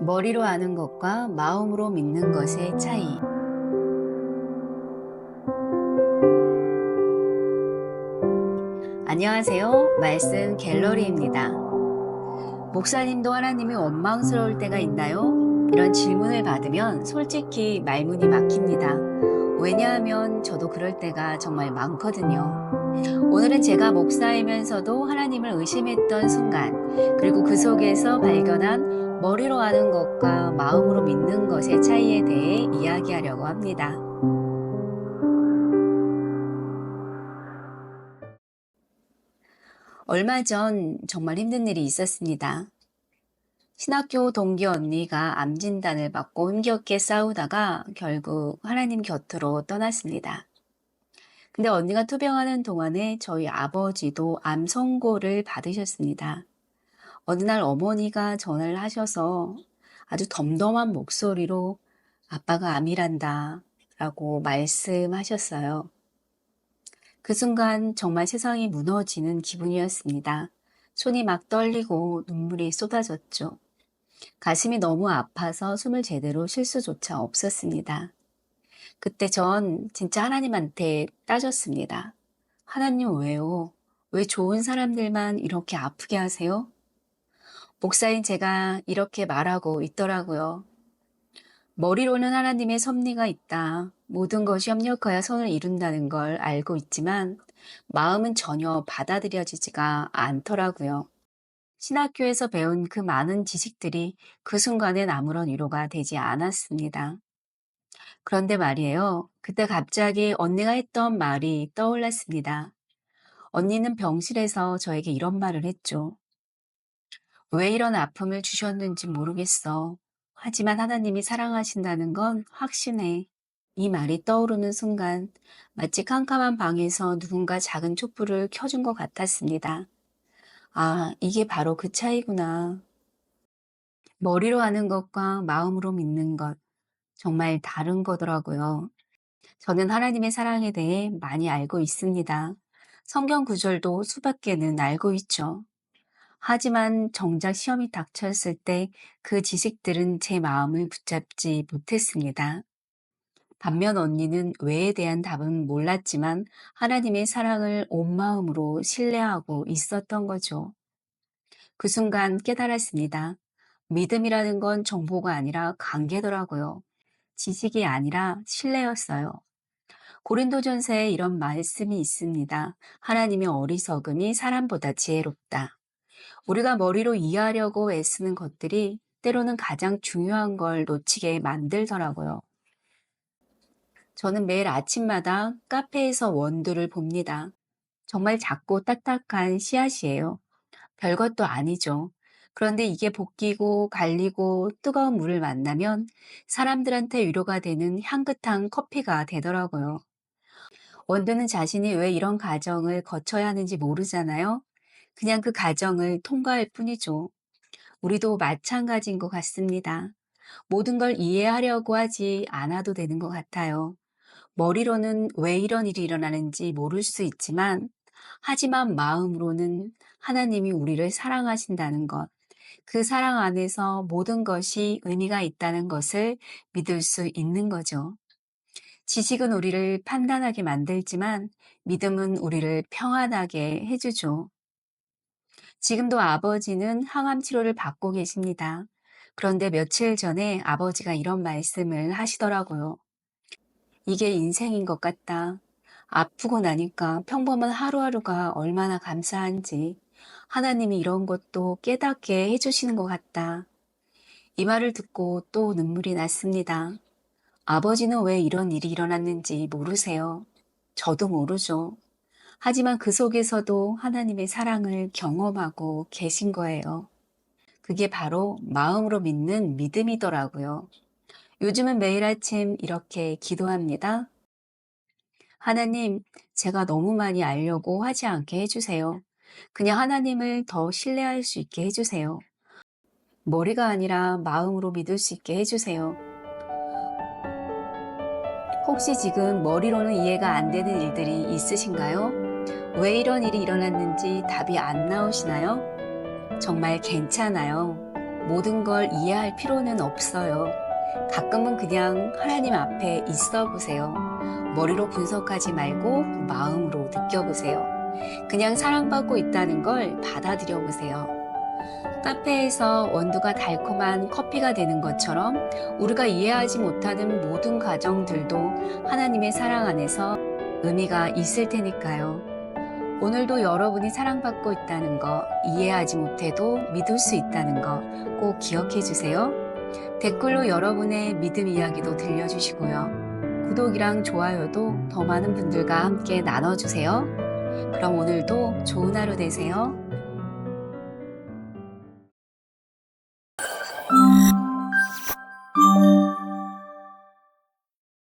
머리로 아는 것과 마음으로 믿는 것의 차이. 안녕하세요. 말씀 갤러리입니다. 목사님도 하나님이 원망스러울 때가 있나요? 이런 질문을 받으면 솔직히 말문이 막힙니다. 왜냐하면 저도 그럴 때가 정말 많거든요. 오늘은 제가 목사이면서도 하나님을 의심했던 순간, 그리고 그 속에서 발견한 머리로 아는 것과 마음으로 믿는 것의 차이에 대해 이야기하려고 합니다. 얼마 전 정말 힘든 일이 있었습니다. 신학교 동기 언니가 암 진단을 받고 힘겹게 싸우다가 결국 하나님 곁으로 떠났습니다. 근데 언니가 투병하는 동안에 저희 아버지도 암 선고를 받으셨습니다. 어느 날 어머니가 전화를 하셔서 아주 덤덤한 목소리로 아빠가 암이란다 라고 말씀하셨어요. 그 순간 정말 세상이 무너지는 기분이었습니다. 손이 막 떨리고 눈물이 쏟아졌죠. 가슴이 너무 아파서 숨을 제대로 쉴 수조차 없었습니다. 그때 전 진짜 하나님한테 따졌습니다. 하나님 왜요? 왜 좋은 사람들만 이렇게 아프게 하세요? 목사인 제가 이렇게 말하고 있더라고요. 머리로는 하나님의 섭리가 있다. 모든 것이 협력하여 선을 이룬다는 걸 알고 있지만 마음은 전혀 받아들여지지가 않더라고요. 신학교에서 배운 그 많은 지식들이 그 순간엔 아무런 위로가 되지 않았습니다. 그런데 말이에요. 그때 갑자기 언니가 했던 말이 떠올랐습니다. 언니는 병실에서 저에게 이런 말을 했죠. 왜 이런 아픔을 주셨는지 모르겠어. 하지만 하나님이 사랑하신다는 건 확신해. 이 말이 떠오르는 순간 마치 캄캄한 방에서 누군가 작은 촛불을 켜준 것 같았습니다. 아, 이게 바로 그 차이구나. 머리로 아는 것과 마음으로 믿는 것. 정말 다른 거더라고요. 저는 하나님의 사랑에 대해 많이 알고 있습니다. 성경 구절도 수밖에는 알고 있죠. 하지만 정작 시험이 닥쳤을 때 그 지식들은 제 마음을 붙잡지 못했습니다. 반면 언니는 왜에 대한 답은 몰랐지만 하나님의 사랑을 온 마음으로 신뢰하고 있었던 거죠. 그 순간 깨달았습니다. 믿음이라는 건 정보가 아니라 관계더라고요. 지식이 아니라 신뢰였어요. 고린도전서에 이런 말씀이 있습니다. 하나님의 어리석음이 사람보다 지혜롭다. 우리가 머리로 이해하려고 애쓰는 것들이 때로는 가장 중요한 걸 놓치게 만들더라고요. 저는 매일 아침마다 카페에서 원두를 봅니다. 정말 작고 딱딱한 씨앗이에요. 별것도 아니죠. 그런데 이게 볶이고 갈리고 뜨거운 물을 만나면 사람들한테 위로가 되는 향긋한 커피가 되더라고요. 원두는 자신이 왜 이런 과정을 거쳐야 하는지 모르잖아요. 그냥 그 과정을 통과할 뿐이죠. 우리도 마찬가지인 것 같습니다. 모든 걸 이해하려고 하지 않아도 되는 것 같아요. 머리로는 왜 이런 일이 일어나는지 모를 수 있지만, 하지만 마음으로는 하나님이 우리를 사랑하신다는 것, 그 사랑 안에서 모든 것이 의미가 있다는 것을 믿을 수 있는 거죠. 지식은 우리를 판단하게 만들지만 믿음은 우리를 평안하게 해주죠. 지금도 아버지는 항암 치료를 받고 계십니다. 그런데 며칠 전에 아버지가 이런 말씀을 하시더라고요. 이게 인생인 것 같다. 아프고 나니까 평범한 하루하루가 얼마나 감사한지 하나님이 이런 것도 깨닫게 해주시는 것 같다. 이 말을 듣고 또 눈물이 났습니다. 아버지는 왜 이런 일이 일어났는지 모르세요. 저도 모르죠. 하지만 그 속에서도 하나님의 사랑을 경험하고 계신 거예요. 그게 바로 마음으로 믿는 믿음이더라고요. 요즘은 매일 아침 이렇게 기도합니다. 하나님, 제가 너무 많이 알려고 하지 않게 해주세요. 그냥 하나님을 더 신뢰할 수 있게 해주세요. 머리가 아니라 마음으로 믿을 수 있게 해주세요. 혹시 지금 머리로는 이해가 안 되는 일들이 있으신가요? 왜 이런 일이 일어났는지 답이 안 나오시나요? 정말 괜찮아요. 모든 걸 이해할 필요는 없어요. 가끔은 그냥 하나님 앞에 있어 보세요. 머리로 분석하지 말고 마음으로 느껴보세요. 그냥 사랑받고 있다는 걸 받아들여 보세요. 카페에서 원두가 달콤한 커피가 되는 것처럼 우리가 이해하지 못하는 모든 과정들도 하나님의 사랑 안에서 의미가 있을 테니까요. 오늘도 여러분이 사랑받고 있다는 거, 이해하지 못해도 믿을 수 있다는 거 꼭 기억해 주세요. 댓글로 여러분의 믿음 이야기도 들려주시고요. 구독이랑 좋아요도 더 많은 분들과 함께 나눠주세요. 그럼 오늘도 좋은 하루 되세요.